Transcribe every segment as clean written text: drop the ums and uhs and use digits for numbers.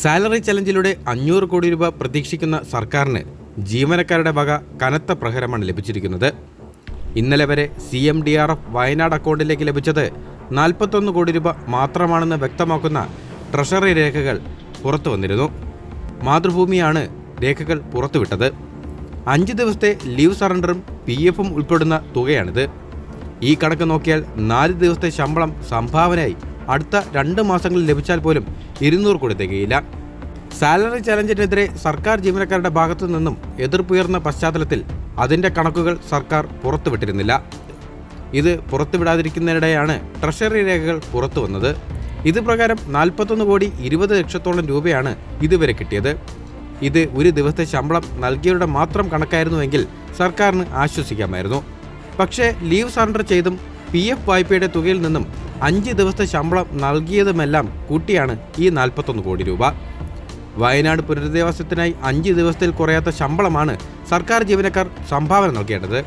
Salary ചലഞ്ചിലൂടെ 500 കോടി രൂപ പ്രതീക്ഷിക്കുന്ന സർക്കാരിന് ജീവനക്കാരുടെ വക കനത്ത പ്രഹരമാണ് ലഭിച്ചിരിക്കുന്നത്. ഇന്നലെ വരെ CMDRF വയനാട് അക്കൗണ്ടിലേക്ക് ലഭിച്ചത് 41 കോടി രൂപ മാത്രമാണെന്ന് വ്യക്തമാക്കുന്ന ട്രഷറി രേഖകൾ പുറത്തു വന്നിരുന്നു. മാതൃഭൂമിയാണ് രേഖകൾ പുറത്തുവിട്ടത്. 5 ദിവസത്തെ ലീവ് സറണ്ടറും PF ഉൾപ്പെടുന്ന തുകയാണിത്. ഈ കണക്ക് നോക്കിയാൽ 4 ദിവസത്തെ ശമ്പളം സംഭാവനയായി അടുത്ത 2 മാസങ്ങളിൽ ലഭിച്ചാൽ പോലും 200 കോടി തികയില്ല. സാലറി ചലഞ്ചിനെതിരെ സർക്കാർ ജീവനക്കാരുടെ ഭാഗത്തു നിന്നും എതിർപ്പുയർന്ന പശ്ചാത്തലത്തിൽ അതിൻ്റെ കണക്കുകൾ സർക്കാർ പുറത്തുവിട്ടിരുന്നില്ല. ഇത് പുറത്തുവിടാതിരിക്കുന്നതിനിടെയാണ് ട്രഷറി രേഖകൾ പുറത്തു വന്നത്. ഇത് പ്രകാരം 41 കോടി 20 ലക്ഷത്തോളം രൂപയാണ് ഇതുവരെ കിട്ടിയത്. ഇത് ഒരു ദിവസത്തെ ശമ്പളം നൽകിയവരുടെ മാത്രം കണക്കായിരുന്നുവെങ്കിൽ സർക്കാരിന് ആശ്വസിക്കാമായിരുന്നു. പക്ഷേ ലീവ് സറണ്ടർ ചെയ്തും PF വായ്പയുടെ തുകയിൽ നിന്നും 5 ദിവസത്തെ ശമ്പളം നൽകിയതുമെല്ലാം കൂട്ടിയാണ് ഈ 41 കോടി രൂപ. വയനാട് പുനരധിവാസത്തിനായി 5 ദിവസത്തിൽ കുറയാത്ത ശമ്പളമാണ് സർക്കാർ ജീവനക്കാർ സംഭാവന നൽകേണ്ടത്.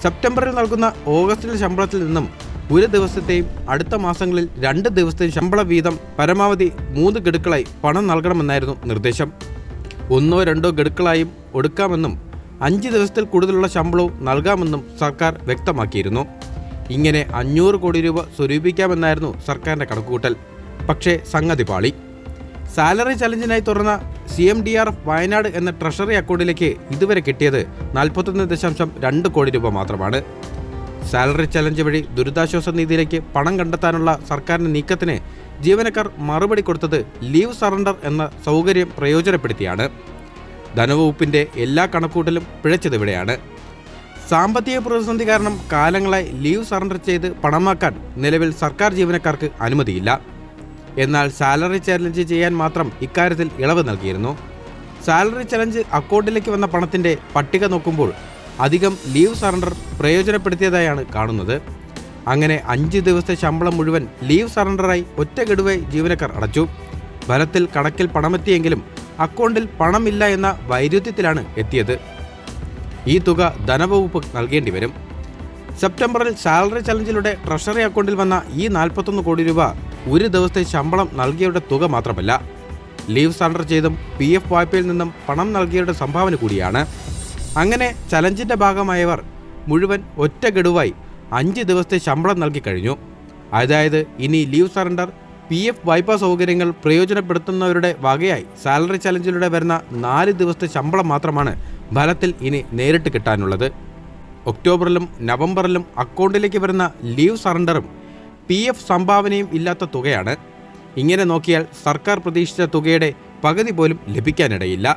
സെപ്റ്റംബറിൽ നൽകുന്ന ഓഗസ്റ്റിലെ ശമ്പളത്തിൽ നിന്നും ഒരു ദിവസത്തെയും അടുത്ത മാസങ്ങളിൽ 2 ദിവസത്തെയും ശമ്പള വീതം പരമാവധി 3 ഗഡുക്കളായി പണം നൽകണമെന്നായിരുന്നു നിർദ്ദേശം. 1-2 ഗഡുക്കളായും ഒടുക്കാമെന്നും 5 ദിവസത്തിൽ കൂടുതലുള്ള ശമ്പളവും നൽകാമെന്നും സർക്കാർ വ്യക്തമാക്കിയിരുന്നു. ഇങ്ങനെ 500 കോടി രൂപ സ്വരൂപിക്കാമെന്നായിരുന്നു സർക്കാരിൻ്റെ കണക്കുകൂട്ടൽ. പക്ഷേ സംഗതി പാളി. സാലറി ചലഞ്ചിനായി തുറന്ന CMDRF വയനാട് എന്ന ട്രഷറി അക്കൗണ്ടിലേക്ക് ഇതുവരെ കിട്ടിയത് 41.2 കോടി രൂപ മാത്രമാണ്. സാലറി ചലഞ്ച് വഴി ദുരിതാശ്വാസ നിധിയിലേക്ക് പണം കണ്ടെത്താനുള്ള സർക്കാരിൻ്റെ നീക്കത്തിന് ജീവനക്കാർ മറുപടി കൊടുത്തത് ലീവ് സറണ്ടർ എന്ന സൗകര്യം പ്രയോജനപ്പെടുത്തിയാണ്. ധനവകുപ്പിൻ്റെ എല്ലാ കണക്കൂട്ടലും പിഴച്ചതിവിടെയാണ്. സാമ്പത്തിക പ്രതിസന്ധി കാരണം കാലങ്ങളായി ലീവ് സറണ്ടർ ചെയ്ത് പണമാക്കാൻ നിലവിൽ സർക്കാർ ജീവനക്കാർക്ക് അനുമതിയില്ല. എന്നാൽ സാലറി ചലഞ്ച് ചെയ്യാൻ മാത്രം ഇക്കാര്യത്തിൽ ഇളവ് നൽകിയിരുന്നു. സാലറി ചലഞ്ച് അക്കൗണ്ടിലേക്ക് വന്ന പണത്തിൻ്റെ പട്ടിക നോക്കുമ്പോൾ അധികം ലീവ് സറണ്ടർ പ്രയോജനപ്പെടുത്തിയതായാണ് കാണുന്നത്. അങ്ങനെ 5 ദിവസത്തെ ശമ്പളം മുഴുവൻ ലീവ് സറണ്ടറായി ഒറ്റ ഗഡുവായി ജീവനക്കാർ അടച്ചു. ഫലത്തിൽ കണക്കിൽ പണമെത്തിയെങ്കിലും അക്കൗണ്ടിൽ പണമില്ല എന്ന വൈരുദ്ധ്യത്തിലാണ് എത്തിയത്. ഈ തുക ധനവകുപ്പ് നൽകേണ്ടി വരും. സെപ്റ്റംബറിൽ സാലറി ചലഞ്ചിലൂടെ ട്രഷറി അക്കൗണ്ടിൽ വന്ന ഈ 41 കോടി രൂപ ഒരു ദിവസത്തെ ശമ്പളം നൽകിയവരുടെ തുക മാത്രമല്ല, ലീവ് സറണ്ടർ ചെയ്തും PF വായ്പയിൽ നിന്നും പണം നൽകിയവരുടെ സംഭാവന കൂടിയാണ്. അങ്ങനെ ചലഞ്ചിൻ്റെ ഭാഗമായവർ മുഴുവൻ ഒറ്റ ഗഡുവായി 5 ദിവസത്തെ ശമ്പളം നൽകി കഴിഞ്ഞു. അതായത് ഇനി ലീവ് സറണ്ടർ PF വായ്പാ സൗകര്യങ്ങൾ പ്രയോജനപ്പെടുത്തുന്നവരുടെ വകയായി സാലറി ചലഞ്ചിലൂടെ വരുന്ന 4 ദിവസത്തെ ശമ്പളം മാത്രമാണ് ഫലത്തിൽ ഇനി നേരിട്ട് കിട്ടാനുള്ളത്. ഒക്ടോബറിലും നവംബറിലും അക്കൗണ്ടിലേക്ക് വരുന്ന ലീവ് സറണ്ടറും PF സംഭാവനയും ഇല്ലാത്ത തുകയാണ്. ഇങ്ങനെ നോക്കിയാൽ സർക്കാർ പ്രതീക്ഷിച്ച തുകയുടെ പകുതി പോലും ലഭിക്കാനിടയില്ല.